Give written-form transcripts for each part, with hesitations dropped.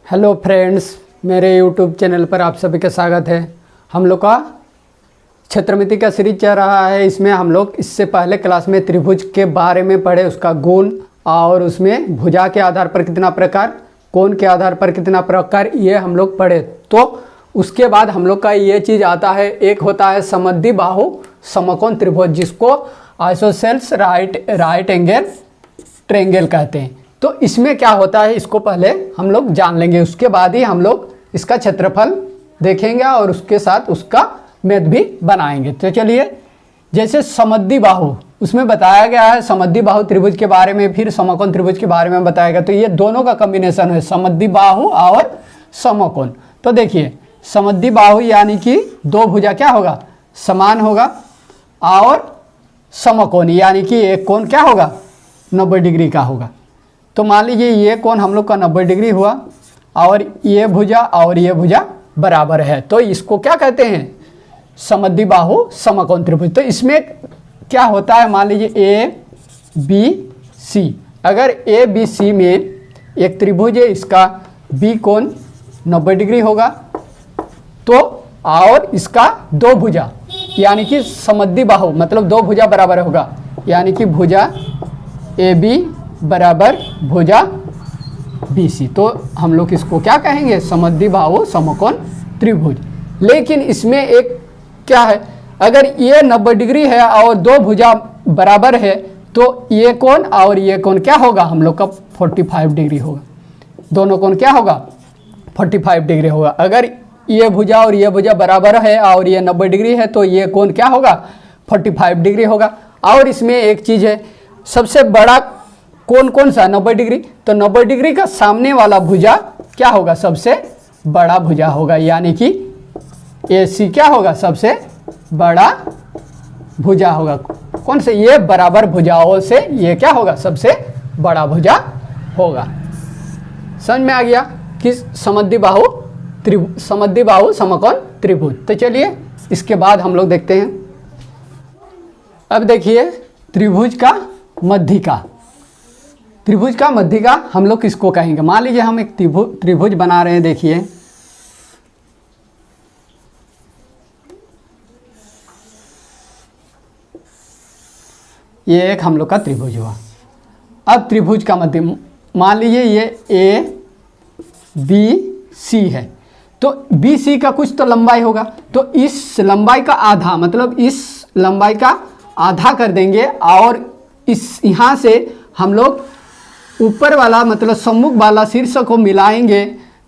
Hello friends, मेरे YouTube channel पर आप सभी का स्वागत है। हम लोग का क्षेत्रमिति का सीरीज चल रहा है। इसमें हम लोग इससे पहले क्लास में त्रिभुज के बारे में पढ़े, उसका गुण और उसमें भुजा के आधार पर कितना प्रकार, कोण के आधार पर कितना प्रकार, ये हम लोग पढ़े। तो उसके बाद हम लोग का ये चीज़ आता है, एक होता है समद्वि बाहु समकोण त्रिभुज, जिसको आइसोसेल्स राइट एंगल ट्रायंगल कहते हैं। तो इसमें क्या होता है, इसको पहले हम लोग जान लेंगे, उसके बाद ही हम लोग इसका क्षेत्रफल देखेंगे और उसके साथ उसका मैथ भी बनाएंगे। तो चलिए, जैसे समद्वि बाहु, उसमें बताया गया है समद्वि बाहु त्रिभुज के बारे में, फिर समकोण त्रिभुज के बारे में बताया गया। तो ये दोनों का कॉम्बिनेशन है, समद्वि बाहु और समकोण। तो देखिए, समद्वि बाहु यानी कि दो भुजा क्या होगा, समान होगा, और समकोण यानी कि एक कोण क्या होगा, 90 डिग्री का होगा। तो मान लीजिए ये कोण हम लोग का 90 डिग्री हुआ और ये भुजा बराबर है, तो इसको क्या कहते हैं, समद्वि बाहु समकोण त्रिभुज। तो इसमें क्या होता है, मान लीजिए ए बी सी, अगर ए बी सी में एक त्रिभुज है, इसका बी कोण 90 डिग्री होगा, तो और इसका दो भुजा यानी कि समद्वि बाहु मतलब दो भुजा बराबर होगा, यानी कि भुजा ए बी बराबर भुजा बी सी। तो हम लोग इसको क्या कहेंगे, समद्वि बाहु समकोण त्रिभुज। लेकिन इसमें एक क्या है, अगर ये 90 डिग्री है और दो भुजा बराबर है, तो ये कोण और ये कोण क्या होगा, हम लोग का 45 डिग्री होगा। दोनों कोण क्या होगा, 45 डिग्री होगा। अगर ये भुजा और ये भुजा बराबर है और ये 90 डिग्री है, तो ये कोण क्या होगा, 45 डिग्री होगा। और इसमें एक चीज़ है, सबसे बड़ा कोण कौन सा, 90 डिग्री। तो 90 डिग्री का सामने वाला भुजा क्या होगा, सबसे बड़ा भुजा होगा, यानी कि AC क्या होगा, सबसे बड़ा भुजा होगा। कौन से, ये बराबर भुजाओं से ये क्या होगा, सबसे बड़ा भुजा होगा। समझ में आ गया कि समद्वि बाहु समकोण त्रिभुज। तो चलिए, इसके बाद हम लोग देखते हैं। अब देखिए, त्रिभुज का मध्यिका। त्रिभुज का मध्यिका हम लोग किसको कहेंगे, मान लीजिए हम एक त्रिभुज बना रहे हैं। देखिए, ये एक हम लोग का त्रिभुज हुआ। अब त्रिभुज का मध्य, मान लीजिए ये ए बी सी है, तो बी सी का कुछ तो लंबाई होगा, तो इस लंबाई का आधा मतलब इस लंबाई का आधा कर देंगे, और इस यहाँ से हम लोग ऊपर वाला मतलब सम्मुख वाला शीर्ष को मिलाएंगे।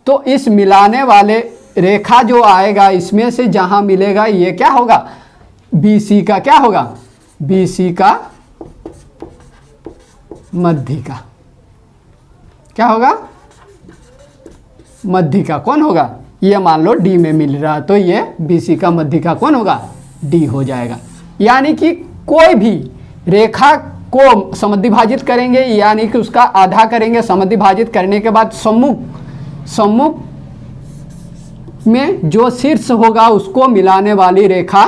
तो इस मिलाने वाले रेखा जो आएगा, इसमें से जहाँ मिलेगा ये क्या होगा, बी सी का क्या होगा, बी सी का मध्यिका। क्या होगा, मध्यिका कौन होगा, ये मान लो डी में मिल रहा है, तो ये बी सी का मध्यिका कौन होगा, डी हो जाएगा। यानी कि कोई भी रेखा को समद्विभाजित करेंगे, यानी कि उसका आधा करेंगे, समद्विभाजित करने के बाद सम्मुख में जो शीर्ष होगा उसको मिलाने वाली रेखा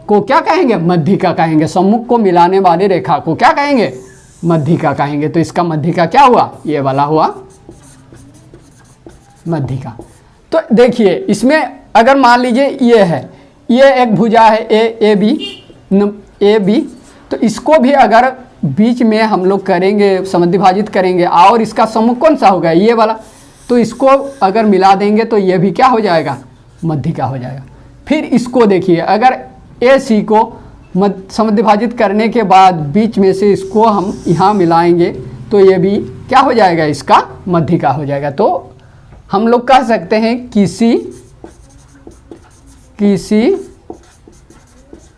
को क्या कहेंगे, मध्यिका कहेंगे। सम्मुख को मिलाने वाली रेखा को क्या कहेंगे, मध्यिका कहेंगे। तो इसका मध्यिका क्या हुआ, ये वाला हुआ मध्यिका। तो देखिए, इसमें अगर मान लीजिए ये है, ये एक भुजा है ए बी, तो इसको भी अगर बीच में हम लोग करेंगे, समद्विभाजित करेंगे, और इसका सम्मुख कौन सा होगा, ये वाला, तो इसको अगर मिला देंगे तो ये भी क्या हो जाएगा, मध्यिका हो जाएगा। फिर इसको देखिए, अगर ए सी को समद्विभाजित करने के बाद बीच में से इसको हम यहाँ मिलाएंगे, तो ये भी क्या हो जाएगा, इसका मध्यिका हो जाएगा। तो हम लोग कह सकते हैं किसी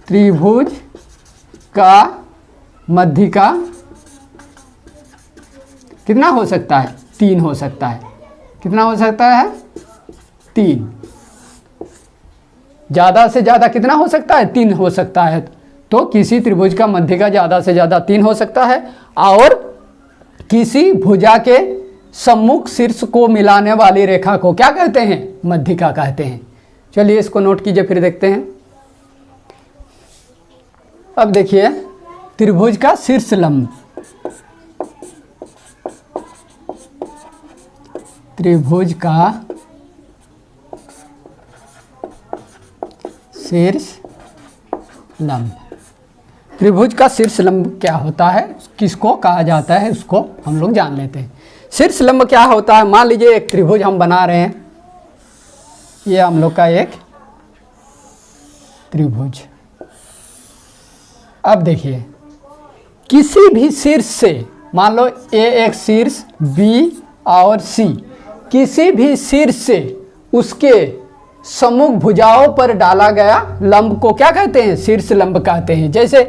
त्रिभुज का मध्यिका कितना हो सकता है, 3 हो सकता है। कितना हो सकता है, 3। ज़्यादा से ज़्यादा कितना हो सकता है, 3 हो सकता है। तो किसी त्रिभुज का मध्यिका ज़्यादा से ज़्यादा 3 हो सकता है, और किसी भुजा के सम्मुख शीर्ष को मिलाने वाली रेखा को क्या कहते हैं, मध्यिका कहते हैं। चलिए, इसको नोट कीजिए, फिर देखते हैं। अब देखिए, त्रिभुज का शीर्ष लंब, त्रिभुज का शीर्ष लंब। त्रिभुज का शीर्ष लंब क्या होता है, किसको कहा जाता है, उसको हम लोग जान लेते हैं। शीर्ष लंब क्या होता है, मान लीजिए एक त्रिभुज हम बना रहे हैं, ये हम लोग का एक त्रिभुज। अब देखिए किसी भी शीर्ष से, मान लो ए एक शीर्ष, बी और सी, किसी भी शीर्ष से उसके सम्मुख भुजाओं पर डाला गया लंब को क्या कहते हैं, शीर्ष लंब कहते हैं। जैसे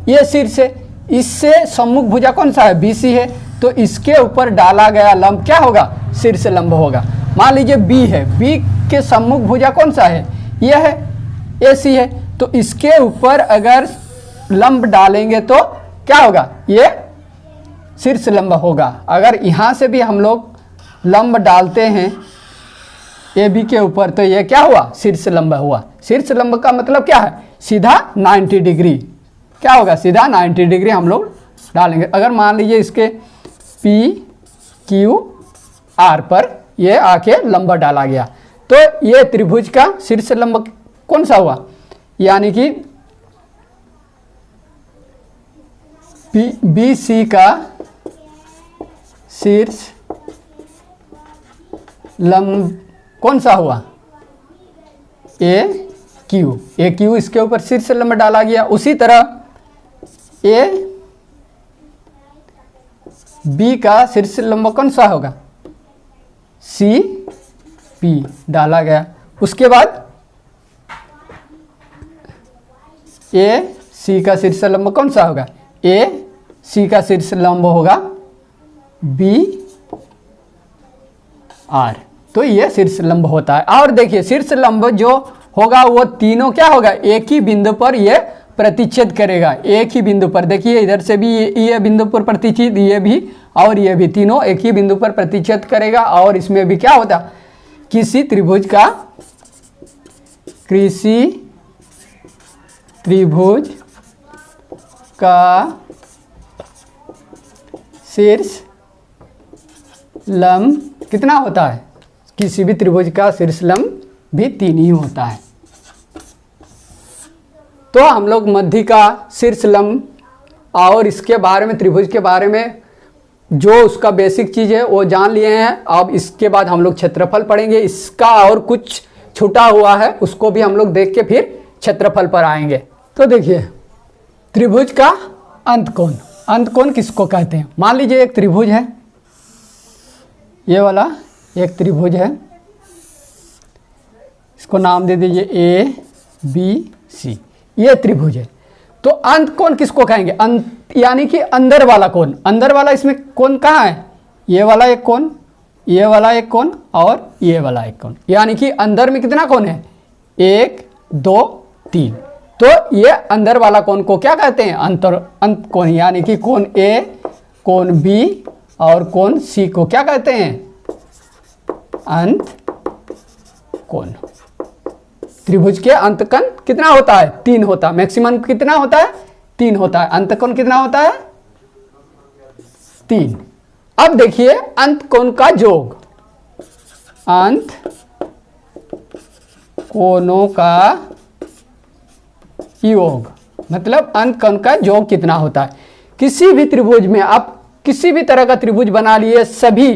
ये शीर्ष है, इससे सम्मुख भुजा कौन सा है, बीसी है, तो इसके ऊपर डाला गया लंब क्या होगा, शीर्ष लंब होगा। मान लीजिए बी है, बी के सम्मुख भुजा कौन सा है, ये है, एसी है, तो इसके ऊपर अगर लंब डालेंगे तो क्या होगा, ये शीर्ष लंब होगा। अगर यहाँ से भी हम लोग लंब डालते हैं ए बी के ऊपर तो ये क्या हुआ, शीर्ष लंब हुआ। शीर्ष लंब का मतलब क्या है, सीधा 90 डिग्री, क्या होगा, सीधा 90 डिग्री हम लोग डालेंगे। अगर मान लीजिए इसके पी क्यू आर पर ये आके लंब डाला गया तो ये त्रिभुज का शीर्ष लंब कौन सा हुआ, यानी कि बी सी का शीर्ष लंब कौन सा हुआ, ए क्यू, इसके ऊपर शीर्ष लंब डाला गया। उसी तरह ए बी का शीर्ष लंब कौन सा होगा, सी पी डाला गया। उसके बाद ए सी का शीर्ष लंब कौन सा होगा, ए सी का शीर्ष लंब होगा बी आर, तो ये शीर्ष लंब होता है। और देखिए शीर्ष लंब जो होगा वो तीनों क्या होगा, एक ही बिंदु पर ये प्रतिच्छेद करेगा, एक ही बिंदु पर। देखिए इधर से भी ये बिंदु पर प्रतिच्छेद, ये भी और ये भी, तीनों एक ही बिंदु पर प्रतिच्छेद करेगा। और इसमें भी क्या होता, किसी त्रिभुज का शीर्ष लंब कितना होता है, किसी भी त्रिभुज का शीर्ष लंब भी 3 ही होता है। तो हम लोग मध्य का शीर्ष लंब और इसके बारे में, त्रिभुज के बारे में जो उसका बेसिक चीज़ है वो जान लिए हैं। अब इसके बाद हम लोग क्षेत्रफल पढ़ेंगे, इसका और कुछ छूटा हुआ है उसको भी हम लोग देख के फिर क्षेत्रफल पर आएंगे। तो देखिए त्रिभुज का अंतकोण, अंतकोण किसको कहते हैं। मान लीजिए एक त्रिभुज है, ये वाला एक त्रिभुज है, इसको नाम दे दीजिए ए बी सी, ये त्रिभुज है। तो अंतकोण किसको कहेंगे, यानी कि अंदर वाला कोण। अंदर वाला इसमें कोण कहाँ है, ये वाला एक कोण, ये वाला एक कोण और ये वाला एक कोण, यानी कि अंदर में कितना कोण है, 1 2 3। तो ये अंदर वाला कोण को क्या कहते हैं, अंत कोण, यानी कि कोण ए, कोण बी और कोण सी को क्या कहते हैं, अंत कोण। त्रिभुज के अंतकोण कितना होता है, 3 होता है। मैक्सिमम कितना होता है, 3 होता है। अंतकोण कितना होता है, 3। अब देखिए अंतकोण का योग, अंत कोणों का योग मतलब अंतकोण का योग कितना होता है। किसी भी त्रिभुज में आप किसी भी तरह का त्रिभुज बना लिए, सभी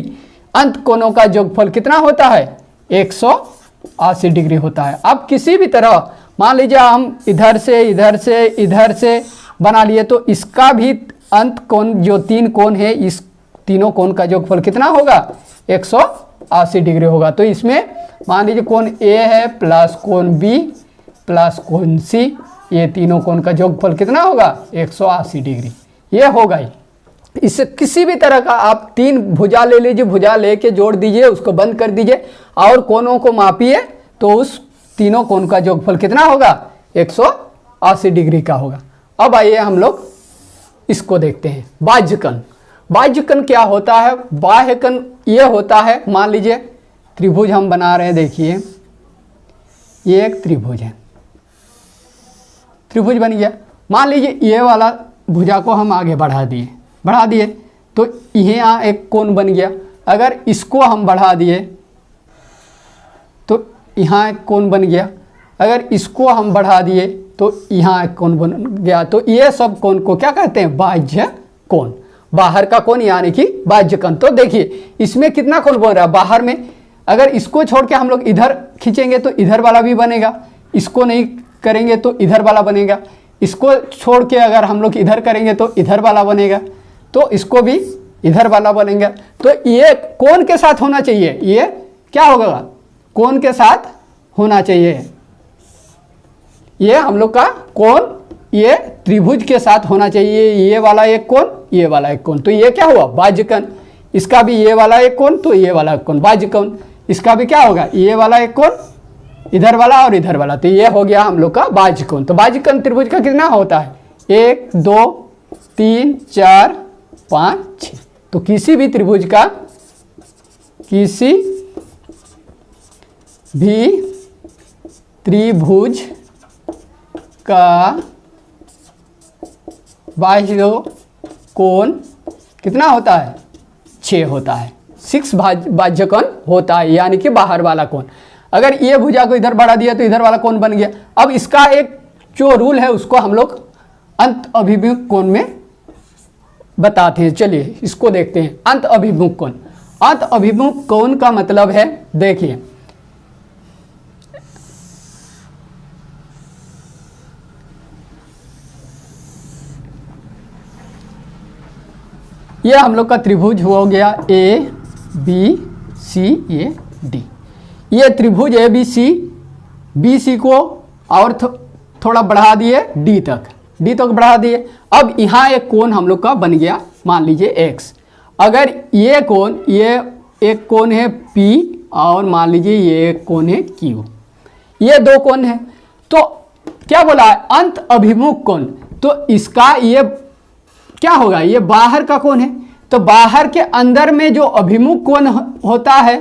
अंतकोणों का योगफल कितना होता है, 180 डिग्री होता है। अब किसी भी तरह मान लीजिए हम इधर से इधर से इधर से बना लिए तो इसका भी अंत कोण जो 3 कोण है, इस तीनों कोण का योगफल कितना होगा, 180 डिग्री होगा। तो इसमें मान लीजिए कोण ए है प्लस कोण बी प्लस कोण सी, ये तीनों कोण का योगफल कितना होगा, 180 डिग्री ये होगा ही। इससे किसी भी तरह का आप 3 भुजा ले लीजिए, भुजा लेके जोड़ दीजिए, उसको बंद कर दीजिए और कोणों को मापिए तो उस तीनों कोण का योगफल कितना होगा, 180 डिग्री का होगा। अब आइए हम लोग इसको देखते हैं, बाह्यकोण। बाह्यकोण क्या होता है, बाह्यकोण ये होता है, मान लीजिए त्रिभुज हम बना रहे हैं, देखिए ये एक त्रिभुज है, त्रिभुज बन गया। मान लीजिए ये वाला भुजा को हम आगे बढ़ा दिए तो यहाँ एक कोण बन गया। अगर इसको हम बढ़ा दिए तो यहाँ एक कोण बन गया, अगर इसको हम बढ़ा दिए तो यहाँ एक कोण बन गया। तो ये सब कोण को क्या कहते हैं? बाह्य कोण, बाहर का कोण यानी कि बाह्य कोण। तो देखिए इसमें कितना कोण बन रहा है बाहर में, अगर इसको छोड़ के हम लोग इधर खींचेंगे तो इधर वाला भी बनेगा, इसको नहीं करेंगे तो इधर वाला बनेगा, इसको छोड़ के अगर हम लोग इधर करेंगे तो इधर वाला बनेगा, तो इसको भी इधर वाला बनेगा। तो ये कोण के साथ होना चाहिए, ये क्या होगा? कोण के साथ होना चाहिए। ये हम लोग का कोण ये त्रिभुज के साथ होना चाहिए, ये वाला एक कोण, ये वाला एक कोण। तो ये क्या हुआ? बाह्य कोण। इसका भी ये वाला एक कोण, तो ये वाला एक कोण बाह्य कोण। इसका भी क्या होगा? ये वाला एक कोण, इधर वाला और इधर वाला, तो ये हो गया हम लोग का बाह्य कोण। तो बाह्य कोण त्रिभुज का कितना होता है? 1 2 3 4 5 6। तो किसी भी त्रिभुज का, किसी भी त्रिभुज का बाह्य कोण कितना होता है? 6 होता है। 6 बाह्य कोण होता है, यानी कि बाहर वाला कोण। अगर ये भुजा को इधर बढ़ा दिया तो इधर वाला कोण बन गया। अब इसका एक जो रूल है उसको हम लोग अंत अभिमुख कोण में बताते हैं। चलिए इसको देखते हैं। अंत अभिमुख कोण, अंत अभिमुख कोण का मतलब है, देखिए ये हम लोग का त्रिभुज हो गया A B C A D. ये त्रिभुज ए बी सी को और थोड़ा बढ़ा दिए डी तक बढ़ा दिए। अब यहाँ एक कोण हम लोग का बन गया, मान लीजिए x। अगर ये कोण, ये एक कोण है P और मान लीजिए ये एक कोण है Q, ये दो कोण है। तो क्या बोला है? अंत अभिमुख कोण। तो इसका ये क्या होगा? ये बाहर का कोण है, तो बाहर के अंदर में जो अभिमुख कोण होता है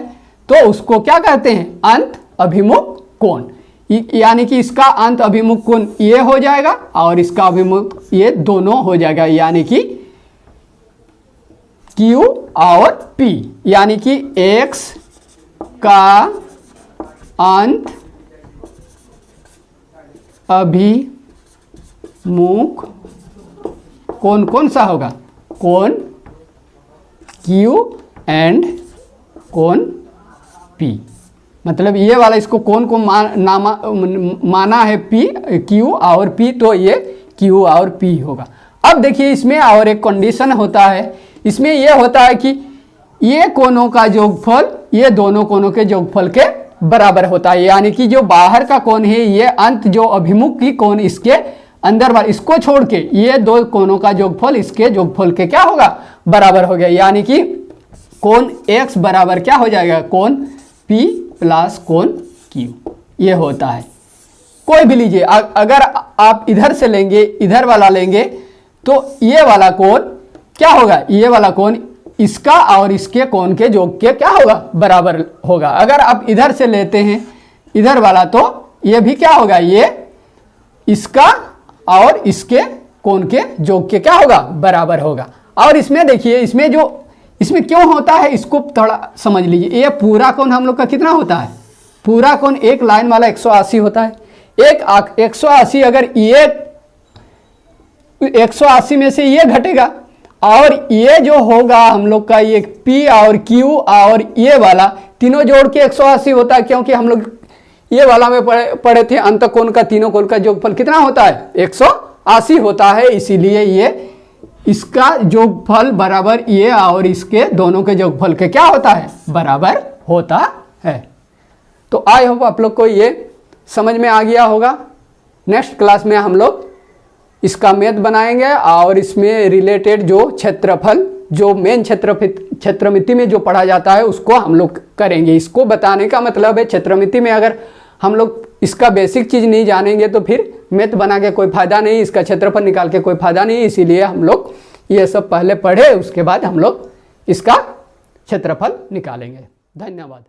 तो उसको क्या कहते हैं? अंत अभिमुख कोण। यानी कि इसका अंत अभिमुख कोण ये हो जाएगा और इसका अभिमुख ये दोनों हो जाएगा, यानी कि Q और P, यानी कि X का अंत अभिमुख कोण कौन सा होगा? कोण Q एंड कोण P। मतलब ये वाला इसको कोण को माना है P, Q और P, तो ये Q और P होगा। अब देखिए इसमें और एक कंडीशन होता है, इसमें ये होता है कि ये कोणों का योगफल ये दोनों कोणों के योगफल के बराबर होता है, यानी कि जो बाहर का कोण है ये अंत जो अभिमुख की कोण इसके अंदर वाला, इसको छोड़ के ये दो कोणों का योगफल इसके योगफल के क्या होगा? बराबर हो गया। यानी कि कोण x बराबर क्या हो जाएगा? कोण P प्लस कोण Q, ये होता है। कोई भी लीजिए, अगर आप इधर से लेंगे, इधर वाला लेंगे, तो ये वाला कोण क्या होगा? ये वाला कोण इसका और इसके कोण के योग के क्या होगा? बराबर होगा। अगर आप इधर से लेते हैं इधर वाला, तो ये भी क्या होगा? ये इसका और इसके कोण के योग के क्या होगा? बराबर होगा। और इसमें देखिए, इसमें क्यों होता है इसको थोड़ा समझ लीजिए। ये पूरा कोण हम लोग का कितना होता है? पूरा कोण एक लाइन वाला 180 होता है। एक 180, अगर ये 180 में से ये घटेगा और ये जो होगा हम लोग का ये P और Q और ये वाला तीनों जोड़ के 180 होता है, क्योंकि हम लोग ये वाला में पढ़े थे अंत कोण का तीनों कोण का योगफल कितना होता है? 180 होता है। इसीलिए ये इसका योगफल बराबर ये और इसके दोनों के योगफल के क्या होता है? बराबर होता है। तो आई होप आप लोग को ये समझ में आ गया होगा। नेक्स्ट क्लास में हम लोग इसका मैथ बनाएंगे और इसमें रिलेटेड जो क्षेत्रफल, जो मेन क्षेत्रमिति में जो पढ़ा जाता है उसको हम लोग करेंगे। इसको बताने का मतलब है क्षेत्रमिति में अगर हम लोग इसका बेसिक चीज़ नहीं जानेंगे तो फिर मैथ बना के कोई फायदा नहीं, इसका क्षेत्रफल निकाल के कोई फायदा नहीं। इसीलिए हम लोग ये सब पहले पढ़े, उसके बाद हम लोग इसका क्षेत्रफल निकालेंगे। धन्यवाद।